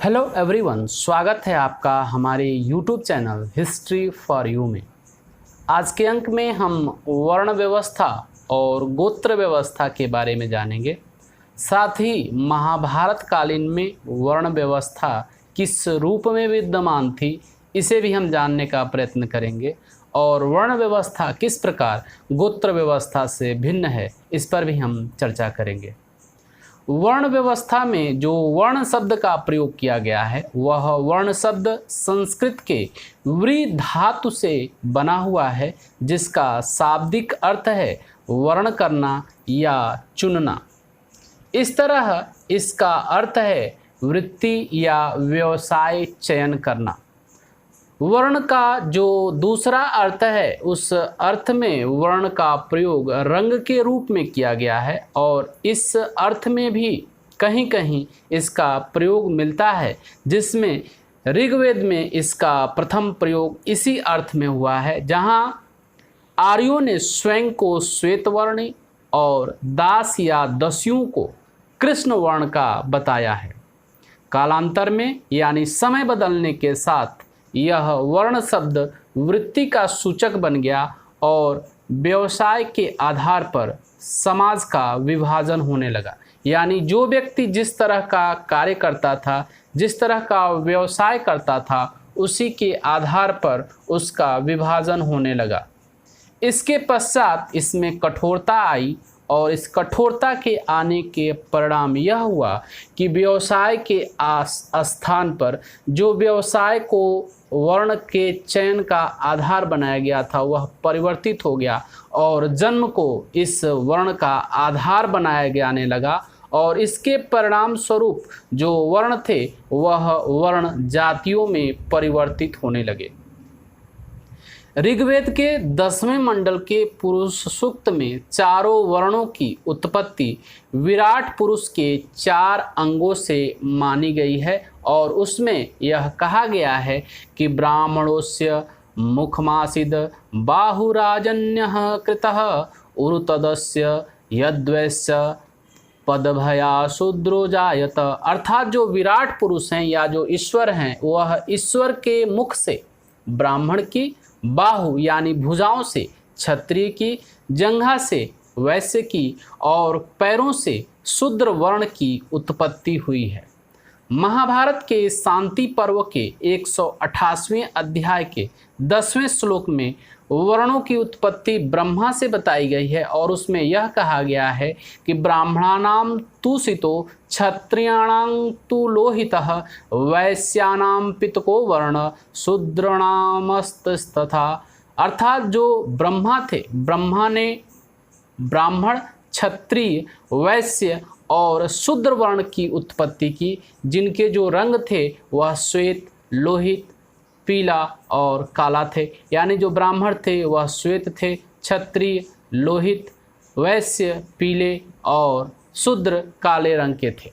Hello everyone, स्वागत है आपका हमारे YouTube channel history for you में। आज के अंक में हम वर्ण व्यवस्था और गोत्र व्यवस्था के बारे में जानेंगे। साथ ही महाभारत कालीन में वर्ण व्यवस्था किस रूप में विद्यमान थी, इसे भी हम जानने का प्रयत्न करेंगे। और वर्ण व्यवस्था किस प्रकार गोत्र व्यवस्था से भिन्न है, इस पर भी हम चर्चा करेंगे। वर्ण व्यवस्था में जो वर्ण शब्द का प्रयोग किया गया है, वह वर्ण शब्द संस्कृत के व्री धातु से बना हुआ है, जिसका शाब्दिक अर्थ है वर्ण करना या चुनना। इस तरह इसका अर्थ है वृत्ति या व्यवसाय चयन करना। वर्ण का जो दूसरा अर्थ है, उस अर्थ में वर्ण का प्रयोग रंग के रूप में किया गया है, और इस अर्थ में भी कहीं कहीं इसका प्रयोग मिलता है, जिसमें ऋग्वेद में इसका प्रथम प्रयोग इसी अर्थ में हुआ है, जहां आर्यों ने स्वयं को श्वेत वर्ण और दास या दस्युओं को कृष्ण वर्ण का बताया है। कालांतर में यानी समय बदलने के साथ यह वर्ण शब्द वृत्ति का सूचक बन गया और व्यवसाय के आधार पर समाज का विभाजन होने लगा। यानी जो व्यक्ति जिस तरह का कार्य करता था, जिस तरह का व्यवसाय करता था, उसी के आधार पर उसका विभाजन होने लगा। इसके पश्चात इसमें कठोरता आई, और इस कठोरता के आने के परिणाम यह हुआ कि व्यवसाय के स्थान पर जो व्यवसाय को वर्ण के चयन का आधार बनाया गया था, वह परिवर्तित हो गया और जन्म को इस वर्ण का आधार बनाया जाने लगा, और इसके परिणाम स्वरूप जो वर्ण थे वह वर्ण जातियों में परिवर्तित होने लगे। ऋग्वेद के 10वें मंडल के पुरुष सूक्त में चारों वर्णों की उत्पत्ति विराट पुरुष के 4 अंगों से मानी गई है, और उसमें यह कहा गया है कि ब्राह्मणोस्य मुखमासीद बाहुराजन्यः कृतः उरुतदस्य यद्वैस्य पदभया शूद्रो जायत। अर्थात जो विराट पुरुष हैं या जो ईश्वर हैं, वह ईश्वर के मुख से ब्राह्मण की, बाहु यानी भुजाओं से क्षत्रिय की, जंघा से वैश्य की, और पैरों से शूद्र वर्ण की उत्पत्ति हुई है। महाभारत के शांति पर्व के 188वें अध्याय के 10वें श्लोक में वर्णों की उत्पत्ति ब्रह्मा से बताई गई है, और उसमें यह कहा गया है कि ब्राह्मणानां तु सितो, क्षत्रियाणां तु लोहितः, वैश्यानां पितको वर्ण, शूद्राणामस्तथा। अर्थात जो ब्रह्मा थे, ब्रह्मा ने ब्राह्मण, क्षत्रिय, वैश्य और शूद्र वर्ण की उत्पत्ति की, जिनके जो रंग थे वह श्वेत, लोहित, पीला और काला थे। यानी जो ब्राह्मण थे वह श्वेत थे, क्षत्रिय लोहित, वैश्य पीले और शूद्र काले रंग के थे।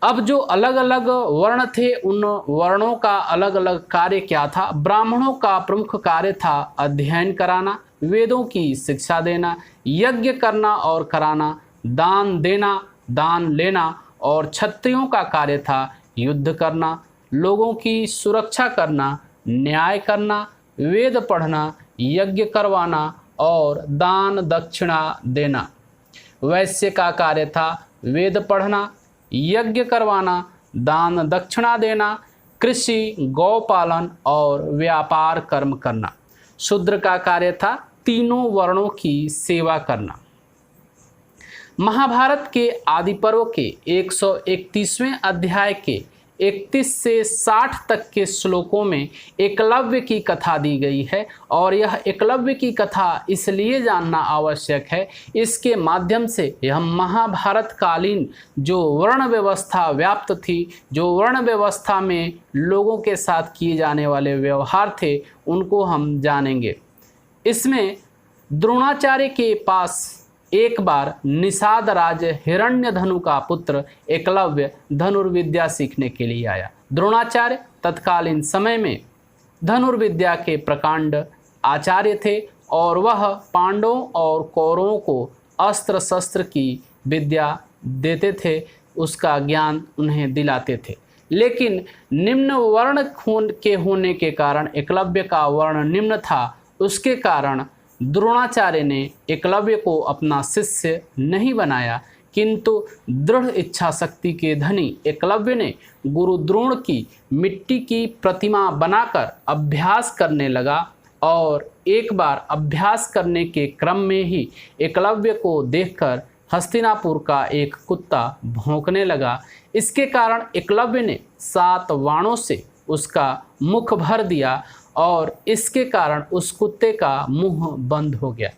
अब जो अलग अलग वर्ण थे, उन वर्णों का अलग अलग कार्य क्या था। ब्राह्मणों का प्रमुख कार्य था अध्ययन कराना, वेदों की शिक्षा देना, यज्ञ करना और कराना, दान देना, दान लेना, और क्षत्रियों का कार्य था युद्ध करना, लोगों की सुरक्षा करना, न्याय करना, वेद पढ़ना, यज्ञ करवाना और दान दक्षिणा देना। वैश्य का कार्य था वेद पढ़ना, यज्ञ करवाना, दान दक्षिणा देना, कृषि, गौपालन और व्यापार कर्म करना। शूद्र का कार्य था तीनों वर्णों की सेवा करना। महाभारत के आदि पर्व के 131वें अध्याय के 31 से 60 तक के श्लोकों में एकलव्य की कथा दी गई है, और यह एकलव्य की कथा इसलिए जानना आवश्यक है, इसके माध्यम से हम महाभारत कालीन जो वर्ण व्यवस्था व्याप्त थी, जो वर्ण व्यवस्था में लोगों के साथ किए जाने वाले व्यवहार थे, उनको हम जानेंगे। इसमें द्रोणाचार्य के पास एक बार निषाद राज हिरण्यधनु का पुत्र एकलव्य धनुर्विद्या सीखने के लिए आया। द्रोणाचार्य तत्कालीन समय में धनुर्विद्या के प्रकांड आचार्य थे, और वह पांडवों और कौरवों को अस्त्र शस्त्र की विद्या देते थे, उसका ज्ञान उन्हें दिलाते थे। लेकिन निम्न वर्ण के होने के कारण, एकलव्य का वर्ण निम्न था, उसके कारण द्रोणाचार्य ने एकलव्य को अपना शिष्य नहीं बनाया, किंतु दृढ़ इच्छा शक्ति के धनी एकलव्य ने गुरु द्रोण की मिट्टी की प्रतिमा बनाकर अभ्यास करने लगा और एक बार अभ्यास करने के क्रम में ही एकलव्य को देखकर हस्तिनापुर का एक कुत्ता भौंकने लगा। इसके कारण एकलव्य ने 7 बाणों से उसका मुख भर दिया और इसके कारण उस कुत्ते का मुंह बंद हो गया।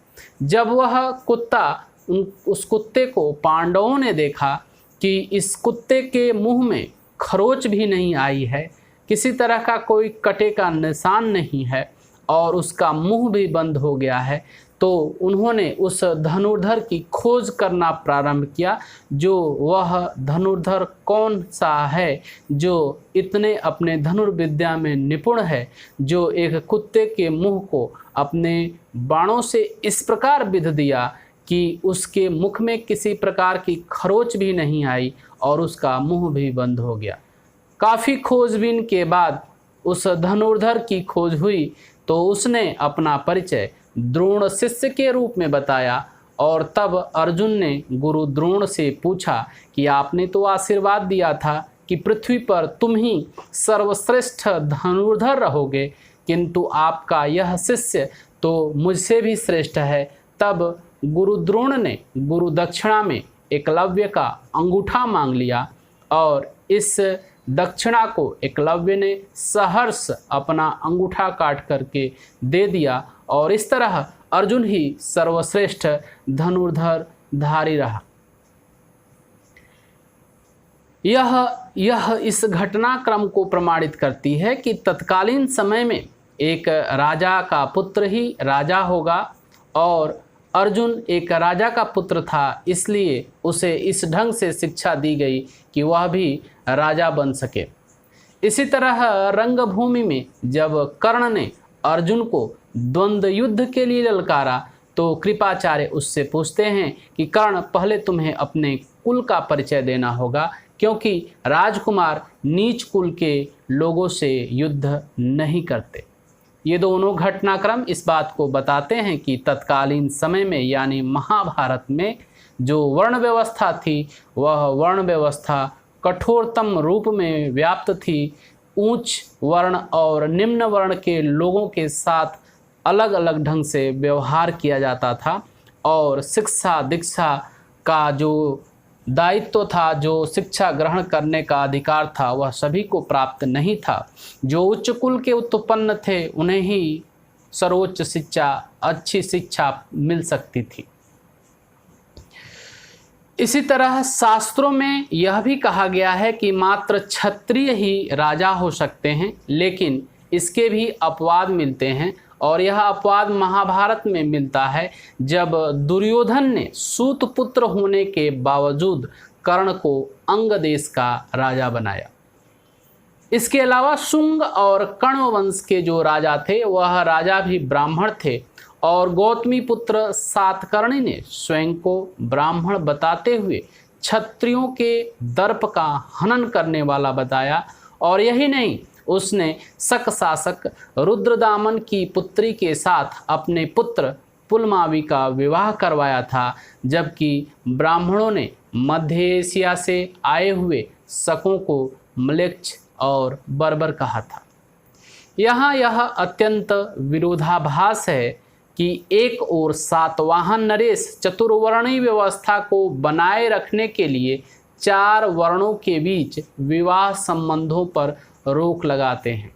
जब वह कुत्ता उस कुत्ते को पांडवों ने देखा कि इस कुत्ते के मुंह में खरोच भी नहीं आई है, किसी तरह का कोई कटे का निशान नहीं है और उसका मुंह भी बंद हो गया है, तो उन्होंने उस धनुर्धर की खोज करना प्रारंभ किया। जो वह धनुर्धर कौन सा है जो इतने अपने धनुर्विद्या में निपुण है, जो एक कुत्ते के मुंह को अपने बाणों से इस प्रकार बिध दिया कि उसके मुख में किसी प्रकार की खरोच भी नहीं आई और उसका मुंह भी बंद हो गया। काफ़ी खोजबीन के बाद उस धनुर्धर की खोज हुई तो उसने अपना परिचय द्रोण शिष्य के रूप में बताया और तब अर्जुन ने गुरु द्रोण से पूछा कि आपने तो आशीर्वाद दिया था कि पृथ्वी पर तुम ही सर्वश्रेष्ठ धनुर्धर रहोगे, किंतु आपका यह शिष्य तो मुझसे भी श्रेष्ठ है। तब गुरु द्रोण ने गुरु दक्षिणा में एकलव्य का अंगूठा मांग लिया और इस दक्षिणा को एकलव्य ने सहर्ष अपना अंगूठा काट करके दे दिया और इस तरह अर्जुन ही सर्वश्रेष्ठ धनुर्धर धारी रहा। यह इस घटनाक्रम को प्रमाणित करती है कि तत्कालीन समय में एक राजा का पुत्र ही राजा होगा और अर्जुन एक राजा का पुत्र था, इसलिए उसे इस ढंग से शिक्षा दी गई कि वह भी राजा बन सके। इसी तरह रंगभूमि में जब कर्ण ने अर्जुन को द्वंद्व युद्ध के लिए ललकारा तो कृपाचार्य उससे पूछते हैं कि कर्ण, पहले तुम्हें अपने कुल का परिचय देना होगा, क्योंकि राजकुमार नीच कुल के लोगों से युद्ध नहीं करते। ये दोनों घटनाक्रम इस बात को बताते हैं कि तत्कालीन समय में यानी महाभारत में जो वर्ण व्यवस्था थी वह वर्ण व्यवस्था कठोरतम रूप में व्याप्त थी। उच्च वर्ण और निम्न वर्ण के लोगों के साथ अलग अलग ढंग से व्यवहार किया जाता था और शिक्षा दीक्षा का जो दायित्व था, जो शिक्षा ग्रहण करने का अधिकार था, वह सभी को प्राप्त नहीं था। जो उच्च कुल के उत्पन्न थे उन्हें ही सर्वोच्च शिक्षा, अच्छी शिक्षा मिल सकती थी। इसी तरह शास्त्रों में यह भी कहा गया है कि मात्र क्षत्रिय ही राजा हो सकते हैं, लेकिन इसके भी अपवाद मिलते हैं और यह अपवाद महाभारत में मिलता है जब दुर्योधन ने सूत पुत्र होने के बावजूद कर्ण को अंग देश का राजा बनाया। इसके अलावा शुंग और कण्व वंश के जो राजा थे वह राजा भी ब्राह्मण थे और गौतमी पुत्र सातकर्णी ने स्वयं को ब्राह्मण बताते हुए क्षत्रियों के दर्प का हनन करने वाला बताया। और यही नहीं, उसने शक शासक रुद्रदामन की पुत्री के साथ अपने पुत्र पुलमावी का विवाह करवाया था, जबकि ब्राह्मणों ने मध्य एशिया से आए हुए शकों को म्लेच्छ और बर्बर कहा था। यहाँ यह अत्यंत विरोधाभास है कि एक ओर सातवाहन नरेश चतुर्वर्णी व्यवस्था को बनाए रखने के लिए 4 वर्णों के बीच विवाह संबंधों पर रोक लगाते हैं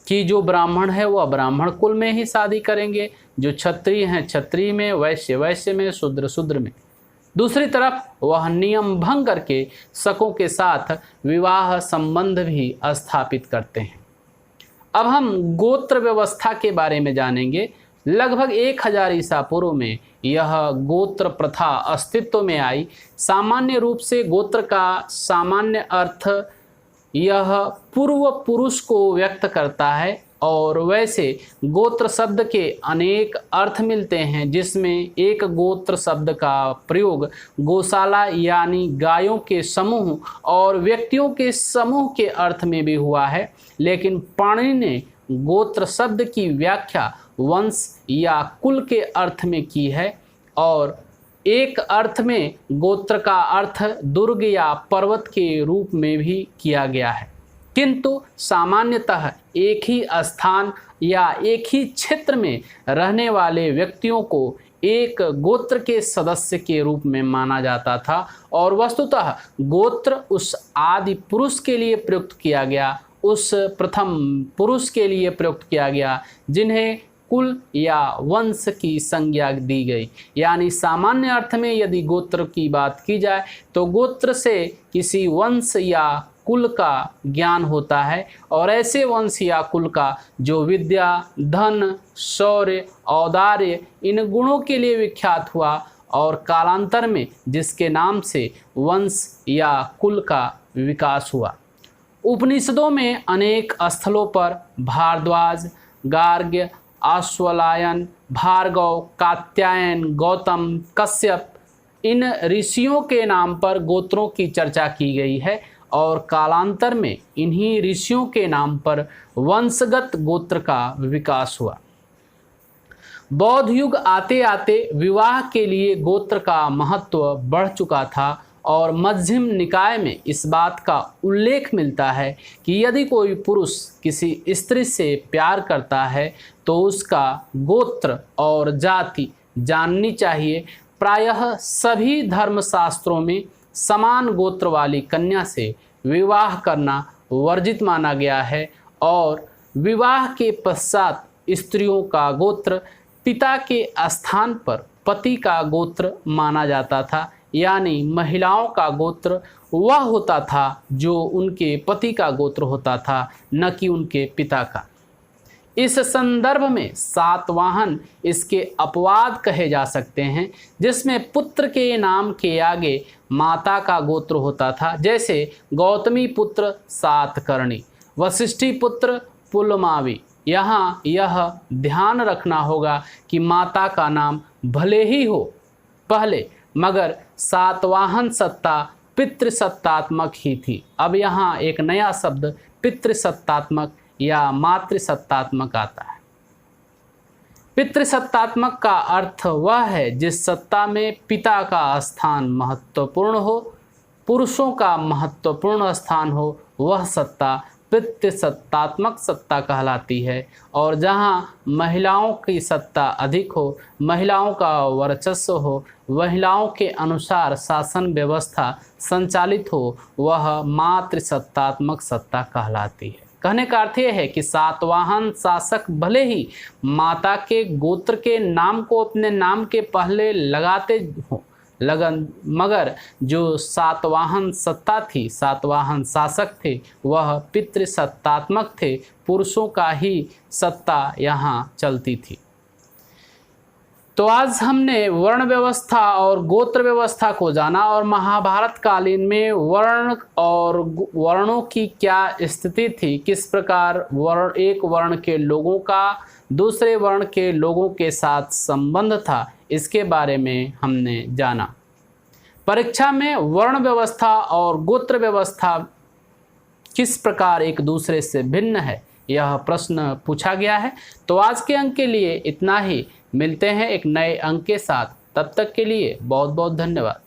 कि जो ब्राह्मण है वह ब्राह्मण कुल में ही शादी करेंगे, जो क्षत्रिय हैं क्षत्रिय में, वैश्य वैश्य में, शूद्र शूद्र में। दूसरी तरफ वह नियम भंग करके शकों के साथ विवाह संबंध भी स्थापित करते हैं। अब हम गोत्र व्यवस्था के बारे में जानेंगे। लगभग 1000 ईसा पूर्व में यह गोत्र प्रथा अस्तित्व में आई। सामान्य रूप से गोत्र का सामान्य अर्थ यह पूर्व पुरुष को व्यक्त करता है, और वैसे गोत्र शब्द के अनेक अर्थ मिलते हैं, जिसमें एक गोत्र शब्द का प्रयोग गौशाला यानी गायों के समूह और व्यक्तियों के समूह के अर्थ में भी हुआ है। लेकिन पाणिनि ने गोत्र शब्द की व्याख्या वंश या कुल के अर्थ में की है और एक अर्थ में गोत्र का अर्थ दुर्ग या पर्वत के रूप में भी किया गया है, किंतु सामान्यतः एक ही स्थान या एक ही क्षेत्र में रहने वाले व्यक्तियों को एक गोत्र के सदस्य के रूप में माना जाता था और वस्तुतः गोत्र उस आदि पुरुष के लिए प्रयुक्त किया गया, उस प्रथम पुरुष के लिए प्रयुक्त किया गया जिन्हें कुल या वंश की संज्ञा दी गई। यानी सामान्य अर्थ में यदि गोत्र की बात की जाए तो गोत्र से किसी वंश या कुल का ज्ञान होता है और ऐसे वंश या कुल का जो विद्या, धन, शौर्य, औदार्य इन गुणों के लिए विख्यात हुआ और कालांतर में जिसके नाम से वंश या कुल का विकास हुआ। उपनिषदों में अनेक स्थलों पर भारद्वाज, गार्ग्य, अश्वलायन, भार्गव, कात्यायन, गौतम, कश्यप इन ऋषियों के नाम पर गोत्रों की चर्चा की गई है और कालांतर में इन्हीं ऋषियों के नाम पर वंशगत गोत्र का विकास हुआ। बौद्ध युग आते आते विवाह के लिए गोत्र का महत्व बढ़ चुका था और मध्यम निकाय में इस बात का उल्लेख मिलता है कि यदि कोई पुरुष किसी स्त्री से प्यार करता है तो उसका गोत्र और जाति जाननी चाहिए। प्रायः सभी धर्मशास्त्रों में समान गोत्र वाली कन्या से विवाह करना वर्जित माना गया है और विवाह के पश्चात स्त्रियों का गोत्र पिता के स्थान पर पति का गोत्र माना जाता था। यानी महिलाओं का गोत्र वह होता था जो उनके पति का गोत्र होता था, न कि उनके पिता का। इस संदर्भ में सातवाहन इसके अपवाद कहे जा सकते हैं, जिसमें पुत्र के नाम के आगे माता का गोत्र होता था, जैसे गौतमी पुत्र सातकर्णी, वशिष्ठी पुत्र पुलमावी। यहाँ यह ध्यान रखना होगा कि माता का नाम भले ही हो पहले, मगर सातवाहन सत्ता पितृसत्तात्मक ही थी। अब यहाँ एक नया शब्द पितृसत्तात्मक या मातृसत्तात्मक आता है। पितृसत्तात्मक का अर्थ वह है जिस सत्ता में पिता का स्थान महत्वपूर्ण हो, पुरुषों का महत्वपूर्ण स्थान हो, वह सत्ता पितृसत्तात्मक सत्ता कहलाती है। और जहाँ महिलाओं की सत्ता अधिक हो, महिलाओं का वर्चस्व हो, महिलाओं के अनुसार शासन व्यवस्था संचालित हो, वह मातृसत्तात्मक सत्ता कहलाती है। कहने का अर्थ यह है कि सातवाहन शासक भले ही माता के गोत्र के नाम को अपने नाम के पहले लगाते हों, मगर जो सातवाहन सत्ता थी, सातवाहन शासक थे, वह पितृसत्तात्मक थे। पुरुषों का ही सत्ता यहाँ चलती थी। तो आज हमने वर्ण व्यवस्था और गोत्र व्यवस्था को जाना और महाभारत कालीन में वर्ण और वर्णों की क्या स्थिति थी, किस प्रकार एक वर्ण के लोगों का दूसरे वर्ण के लोगों के साथ संबंध था, इसके बारे में हमने जाना। परीक्षा में वर्ण व्यवस्था और गोत्र व्यवस्था किस प्रकार एक दूसरे से भिन्न है, यह प्रश्न पूछा गया है। तो आज के अंक के लिए इतना ही। मिलते हैं एक नए अंक के साथ, तब तक के लिए बहुत बहुत धन्यवाद।